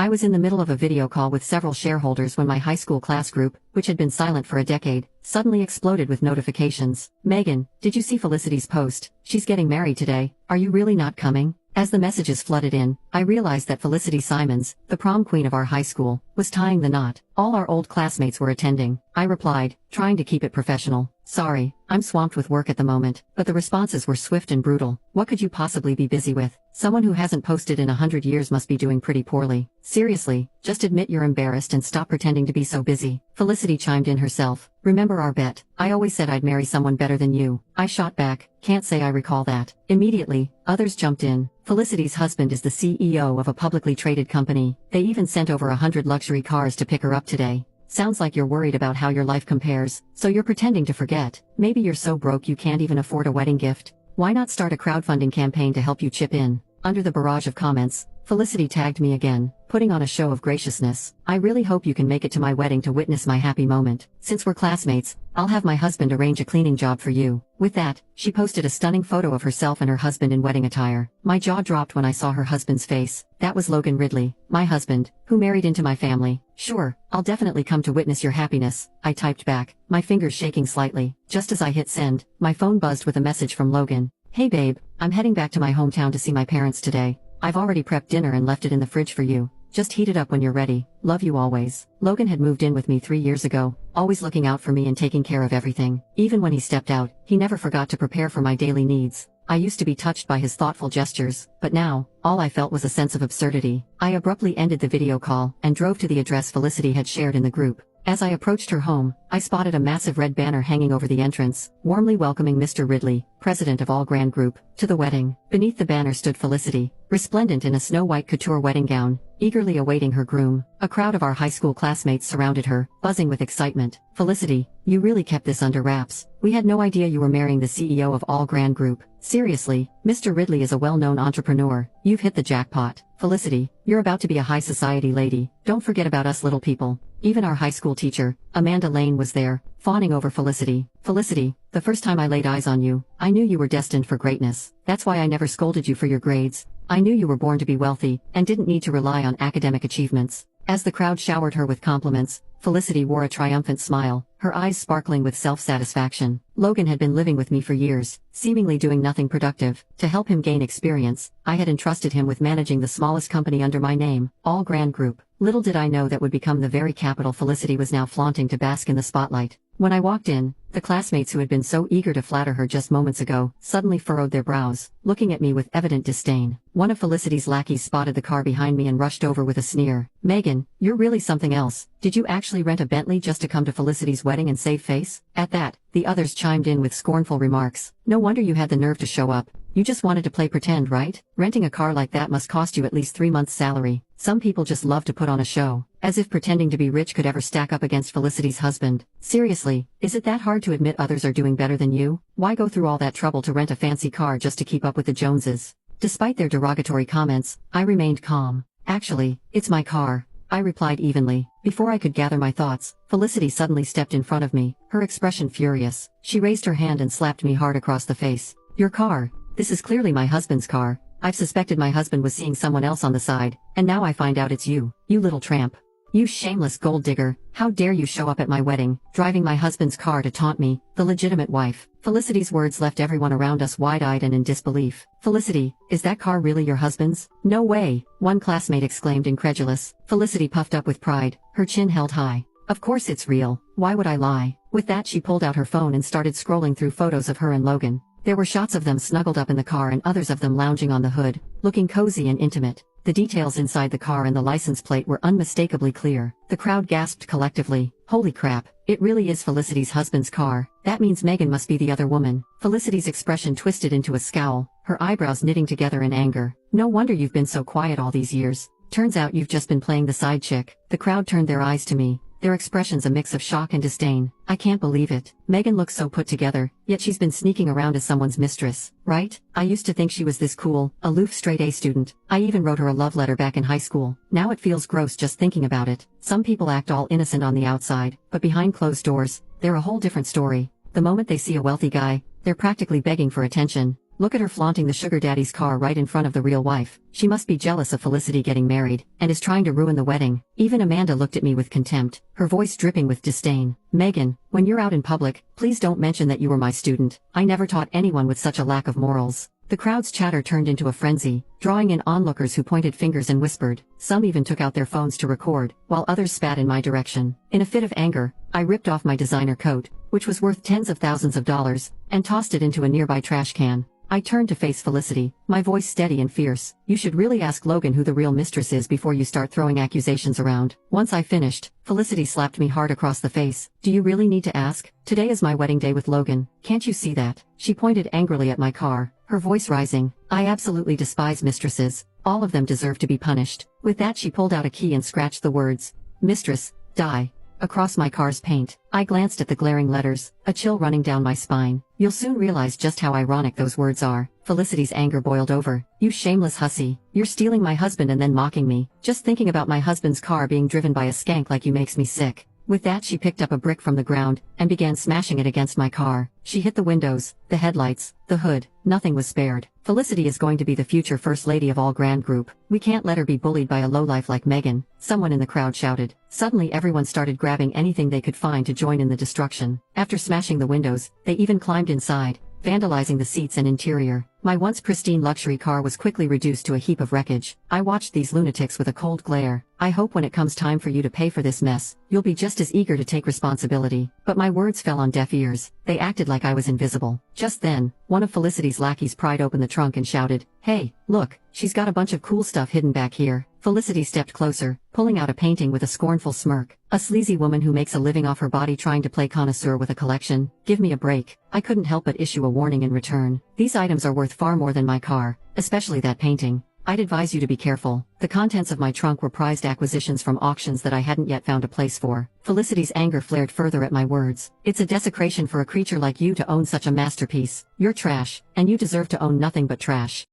I was in the middle of a video call with several shareholders when my high school class group, which had been silent for a decade, suddenly exploded with notifications. Megan, did you see Felicity's post? She's getting married today. Are you really not coming? As the messages flooded in, I realized that Felicity Simons, the prom queen of our high school, was tying the knot. All our old classmates were attending. I replied, trying to keep it professional. Sorry, I'm swamped with work at the moment, but the responses were swift and brutal. What could you possibly be busy with? Someone who hasn't posted in 100 years must be doing pretty poorly. Seriously, just admit you're embarrassed and stop pretending to be so busy. Felicity chimed in herself. Remember our bet? I always said I'd marry someone better than you. I shot back, can't say I recall that. Immediately, others jumped in. Felicity's husband is the CEO of a publicly traded company. They even sent over 100 luxury cars to pick her up today. Sounds like you're worried about how your life compares, so you're pretending to forget. Maybe you're so broke you can't even afford a wedding gift. Why not start a crowdfunding campaign to help you chip in? Under the barrage of comments, Felicity tagged me again, putting on a show of graciousness. I really hope you can make it to my wedding to witness my happy moment. Since we're classmates, I'll have my husband arrange a cleaning job for you. With that, she posted a stunning photo of herself and her husband in wedding attire. My jaw dropped when I saw her husband's face. That was Logan Ridley, my husband, who married into my family. Sure, I'll definitely come to witness your happiness, I typed back, my fingers shaking slightly. Just as I hit send, my phone buzzed with a message from Logan. Hey babe, I'm heading back to my hometown to see my parents today. I've already prepped dinner and left it in the fridge for you. Just heat it up when you're ready. Love you always. Logan had moved in with me 3 years ago, always looking out for me and taking care of everything. Even when he stepped out, he never forgot to prepare for my daily needs. I used to be touched by his thoughtful gestures, but now, all I felt was a sense of absurdity. I abruptly ended the video call and drove to the address Felicity had shared in the group. As I approached her home, I spotted a massive red banner hanging over the entrance, warmly welcoming Mr. Ridley, president of All Grand Group, to the wedding. Beneath the banner stood Felicity, resplendent in a snow-white couture wedding gown, eagerly awaiting her groom. A crowd of our high school classmates surrounded her, buzzing with excitement. Felicity, you really kept this under wraps. We had no idea you were marrying the CEO of All Grand Group. Seriously, Mr. Ridley is a well-known entrepreneur. You've hit the jackpot. Felicity, you're about to be a high society lady. Don't forget about us little people. Even our high school teacher, Amanda Lane, was there, fawning over Felicity. Felicity, the first time I laid eyes on you, I knew you were destined for greatness. That's why I never scolded you for your grades. I knew you were born to be wealthy, and didn't need to rely on academic achievements. As the crowd showered her with compliments, Felicity wore a triumphant smile, her eyes sparkling with self-satisfaction. Logan had been living with me for years, seemingly doing nothing productive. To help him gain experience, I had entrusted him with managing the smallest company under my name, All Grand Group. Little did I know that would become the very capital Felicity was now flaunting to bask in the spotlight. When I walked in, the classmates who had been so eager to flatter her just moments ago suddenly furrowed their brows, looking at me with evident disdain. One of Felicity's lackeys spotted the car behind me and rushed over with a sneer. Megan, you're really something else. Did you actually rent a Bentley just to come to Felicity's wedding and save face? At that, the others chimed in with scornful remarks. No wonder you had the nerve to show up. You just wanted to play pretend, right? Renting a car like that must cost you at least 3 months' salary. Some people just love to put on a show. As if pretending to be rich could ever stack up against Felicity's husband. Seriously, is it that hard to admit others are doing better than you? Why go through all that trouble to rent a fancy car just to keep up with the Joneses? Despite their derogatory comments, I remained calm. Actually, it's my car, I replied evenly. Before I could gather my thoughts, Felicity suddenly stepped in front of me, her expression furious. She raised her hand and slapped me hard across the face. Your car? This is clearly my husband's car. I've suspected my husband was seeing someone else on the side, and now I find out it's you, you little tramp. You shameless gold digger, how dare you show up at my wedding, driving my husband's car to taunt me, the legitimate wife. Felicity's words left everyone around us wide-eyed and in disbelief. Felicity, is that car really your husband's? No way, one classmate exclaimed incredulous. Felicity puffed up with pride, her chin held high. Of course it's real, why would I lie? With that she pulled out her phone and started scrolling through photos of her and Logan. There were shots of them snuggled up in the car and others of them lounging on the hood, looking cozy and intimate. The details inside the car and the license plate were unmistakably clear. The crowd gasped collectively. Holy crap, it really is Felicity's husband's car. That means Megan must be the other woman. Felicity's expression twisted into a scowl, her eyebrows knitting together in anger. No wonder you've been so quiet all these years. Turns out you've just been playing the side chick. The crowd turned their eyes to me, their expressions a mix of shock and disdain. I can't believe it. Megan looks so put together, yet she's been sneaking around as someone's mistress, right? I used to think she was this cool, aloof straight-A student. I even wrote her a love letter back in high school. Now it feels gross just thinking about it. Some people act all innocent on the outside, but behind closed doors, they're a whole different story. The moment they see a wealthy guy, they're practically begging for attention. Look at her flaunting the sugar daddy's car right in front of the real wife. She must be jealous of Felicity getting married, and is trying to ruin the wedding. Even Amanda looked at me with contempt, her voice dripping with disdain. Megan, when you're out in public, please don't mention that you were my student. I never taught anyone with such a lack of morals. The crowd's chatter turned into a frenzy, drawing in onlookers who pointed fingers and whispered. Some even took out their phones to record, while others spat in my direction. In a fit of anger, I ripped off my designer coat, which was worth tens of thousands of dollars, and tossed it into a nearby trash can. I turned to face Felicity, my voice steady and fierce. You should really ask Logan who the real mistress is before you start throwing accusations around. Once I finished, Felicity slapped me hard across the face. Do you really need to ask? Today is my wedding day with Logan. Can't you see that? She pointed angrily at my car, her voice rising. I absolutely despise mistresses. All of them deserve to be punished. With that, she pulled out a key and scratched the words, "Mistress, die," across my car's paint. I glanced at the glaring letters, a chill running down my spine. You'll soon realize just how ironic those words are. Felicity's anger boiled over. You shameless hussy. You're stealing my husband and then mocking me. Just thinking about my husband's car being driven by a skank like you makes me sick. With that, she picked up a brick from the ground and began smashing it against my car. She hit the windows, the headlights, the hood. Nothing was spared. Felicity is going to be the future first lady of All Grand Group. We can't let her be bullied by a lowlife like Megan, someone in the crowd shouted. Suddenly everyone started grabbing anything they could find to join in the destruction. After smashing the windows, they even climbed inside, vandalizing the seats and interior. My once pristine luxury car was quickly reduced to a heap of wreckage. I watched these lunatics with a cold glare. I hope when it comes time for you to pay for this mess, you'll be just as eager to take responsibility. But my words fell on deaf ears. They acted like I was invisible. Just then, one of Felicity's lackeys pried open the trunk and shouted, "Hey, look, she's got a bunch of cool stuff hidden back here." Felicity stepped closer, pulling out a painting with a scornful smirk. A sleazy woman who makes a living off her body trying to play connoisseur with a collection? Give me a break. I couldn't help but issue a warning in return. These items are worth far more than my car, especially that painting. I'd advise you to be careful. The contents of my trunk were prized acquisitions from auctions that I hadn't yet found a place for. Felicity's anger flared further at my words. It's a desecration for a creature like you to own such a masterpiece. You're trash, and you deserve to own nothing but trash.